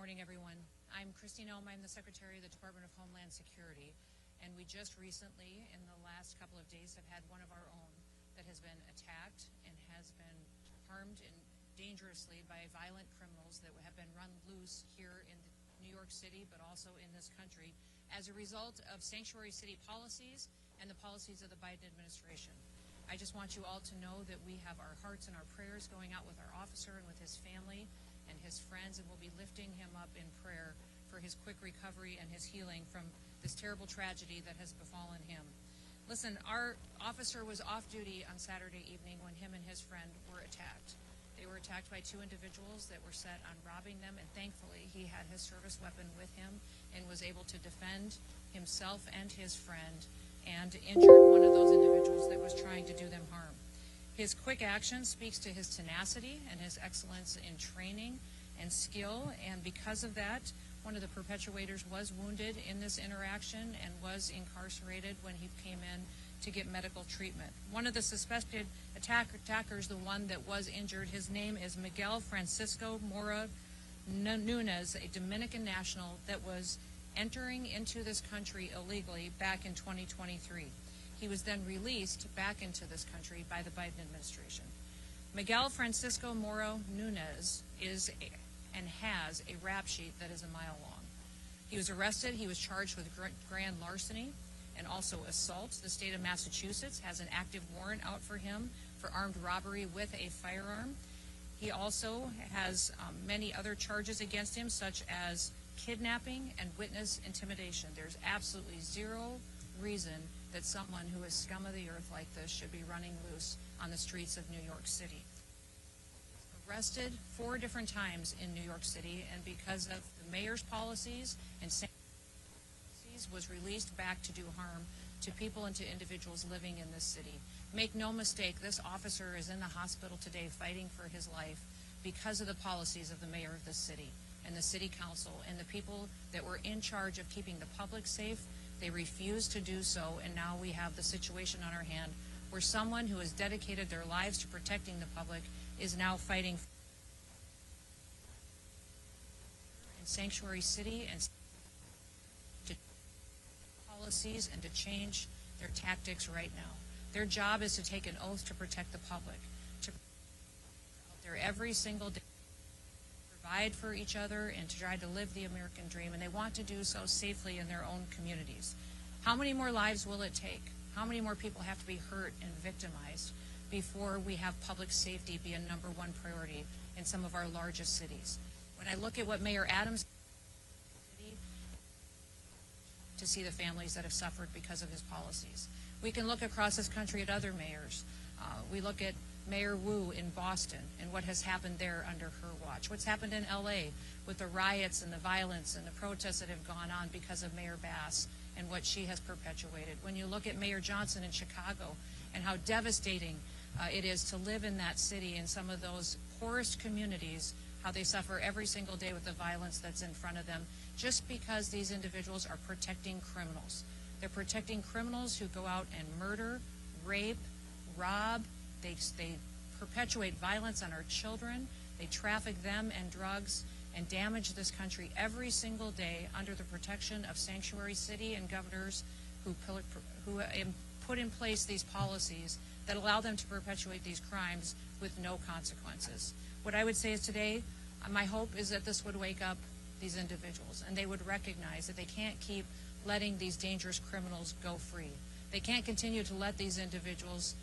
morning, everyone. I'm Kristi Noem. I'm the Secretary of the Department of Homeland Security, and we just recently, in the last couple of days, have had one of our own that has been attacked and has been harmed dangerously by violent criminals that have been run loose here in New York City, but also in this country, as a result of sanctuary city policies and the policies of the Biden administration. I just want you all to know that we have our hearts and our prayers going out with our officer and with his family and his friends, and we'll be lifting him up in prayer for his quick recovery and his healing from this terrible tragedy that has befallen him. Listen, our officer was off duty on Saturday evening when him and his friend were attacked. They were attacked by two individuals that were set on robbing them, and thankfully he had his service weapon with him and was able to defend himself and his friend and injured one of those individuals that was trying to do them harm. His quick action speaks to his tenacity and his excellence in training and skill, and because of that, one of the perpetuators was wounded in this interaction and was incarcerated when he came in to get medical treatment. One of the suspected attackers, the one that was injured, his name is Miguel Francisco Mora Nunez, a Dominican national that was entering into this country illegally back in 2023. He was then released back into this country by the Biden administration. Miguel Francisco Mora Nunez is and has a rap sheet that is a mile long. He was arrested. He was charged with grand larceny and also assault. The state of Massachusetts has an active warrant out for him for armed robbery with a firearm. He also has many other charges against him, such as kidnapping and witness intimidation. There's absolutely zero reason that someone who is scum of the earth like this should be running loose on the streets of New York City. Arrested 4 different times in New York City, and because of the mayor's policies and policies, was released back to do harm to people and to individuals living in this city. Make no mistake, this officer is in the hospital today fighting for his life because of the policies of the mayor of this city and the city council and the people that were in charge of keeping the public safe. They refused to do so, and now we have the situation on our hand where someone who has dedicated their lives to protecting the public is now fighting in Sanctuary City and to policies and to change their tactics right now. Their job is to take an oath to protect the public, to out there every single day, provide for each other and to try to live the American dream, and they want to do so safely in their own communities. How many more lives will it take? How many more people have to be hurt and victimized before we have public safety be a #1 priority in some of our largest cities? When I look at what Mayor Adams did to see the families that have suffered because of his policies. We can look across this country at other mayors. We look at Mayor Wu in Boston and what has happened there under her watch. What's happened in LA with the riots and the violence and the protests that have gone on because of Mayor Bass and what she has perpetuated. When you look at Mayor Johnson in Chicago and how devastating it is to live in that city, in some of those poorest communities, how they suffer every single day with the violence that's in front of them, just because these individuals are protecting criminals. They're protecting criminals who go out and murder, rape, rob. They perpetuate violence on our children. They traffic them and drugs and damage this country every single day under the protection of Sanctuary City and governors who put in place these policies that allow them to perpetuate these crimes with no consequences. What I would say is today, my hope is that this would wake up these individuals and they would recognize that they can't keep letting these dangerous criminals go free. They can't continue to let these individuals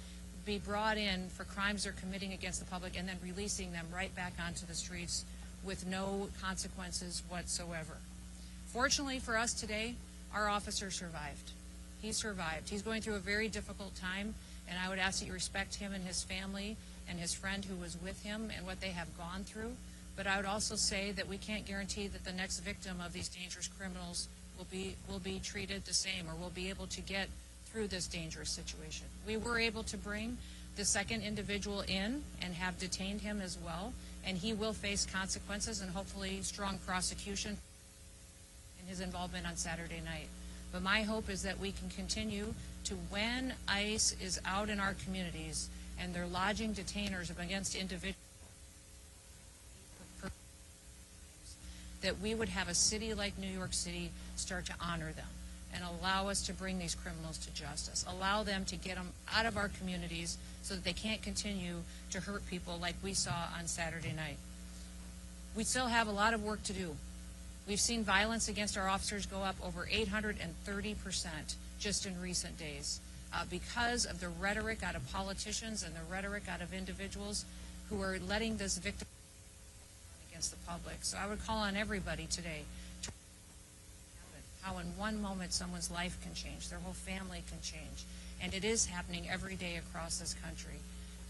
be brought in for crimes they're committing against the public and then releasing them right back onto the streets with no consequences whatsoever. Fortunately for us today, our officer survived. He survived. He's going through a very difficult time, and I would ask that you respect him and his family and his friend who was with him and what they have gone through. But I would also say that we can't guarantee that the next victim of these dangerous criminals will be treated the same or will be able to get through this dangerous situation. We were able to bring the second individual in and have detained him as well, and he will face consequences and hopefully strong prosecution in his involvement on Saturday night. But my hope is that we can continue to, when ICE is out in our communities and they're lodging detainers against individuals, that we would have a city like New York City start to honor them and allow us to bring these criminals to justice, allow them to get them out of our communities so that they can't continue to hurt people like we saw on Saturday night. We still have a lot of work to do. We've seen violence against our officers go up over 830% just in recent days because of the rhetoric out of politicians and the rhetoric out of individuals who are letting this victim against the public. So I would call on everybody today to how in one moment someone's life can change, their whole family can change. And it is happening every day across this country.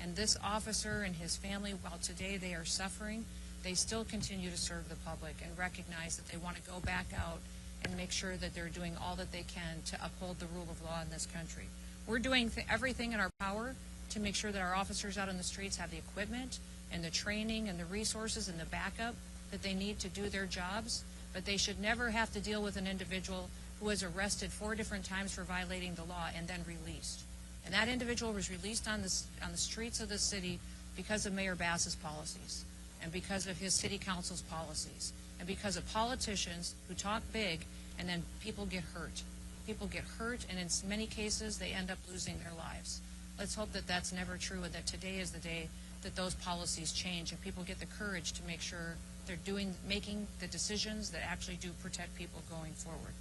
And this officer and his family, while today they are suffering, they still continue to serve the public and recognize that they want to go back out and make sure that they're doing all that they can to uphold the rule of law in this country. We're doing everything in our power to make sure that our officers out on the streets have the equipment and the training and the resources and the backup that they need to do their jobs, but they should never have to deal with an individual who was arrested 4 different times for violating the law and then released. And that individual was released on the streets of the city because of Mayor Bass's policies and because of his city council's policies and because of politicians who talk big and then people get hurt. People get hurt, and in many cases they end up losing their lives. Let's hope that that's never true and that today is the day that those policies change and people get the courage to make sure they're making the decisions that actually do protect people going forward.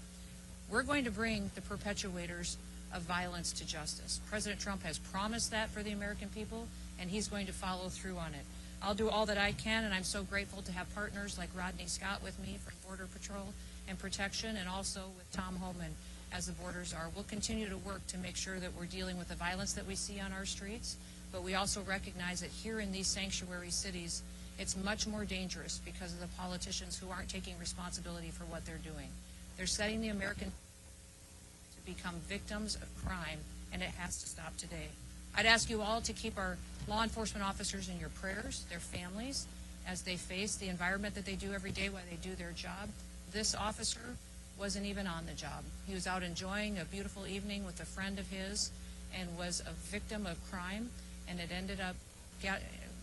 We're going to bring the perpetuators of violence to justice. President Trump has promised that for the American people, and he's going to follow through on it. I'll do all that I can, and I'm so grateful to have partners like Rodney Scott with me from Border Patrol and Protection, and also with Tom Homan as the borders are. We'll continue to work to make sure that we're dealing with the violence that we see on our streets, but we also recognize that here in these sanctuary cities, it's much more dangerous because of the politicians who aren't taking responsibility for what they're doing. They're setting the American to become victims of crime, and it has to stop today. I'd ask you all to keep our law enforcement officers in your prayers, their families, as they face the environment that they do every day while they do their job. This officer wasn't even on the job. He was out enjoying a beautiful evening with a friend of his and was a victim of crime, and it ended up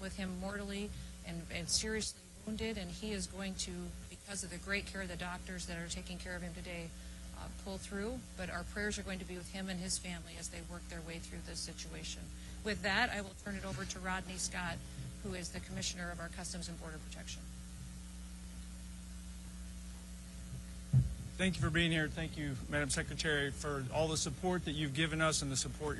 with him mortally and seriously wounded, and he is going to, because of the great care of the doctors that are taking care of him today, pull through, but our prayers are going to be with him and his family as they work their way through this situation. With that, I will turn it over to Rodney Scott, who is the Commissioner of our Customs and Border Protection. Thank you for being here. Thank you, Madam Secretary, for all the support that you've given us and the support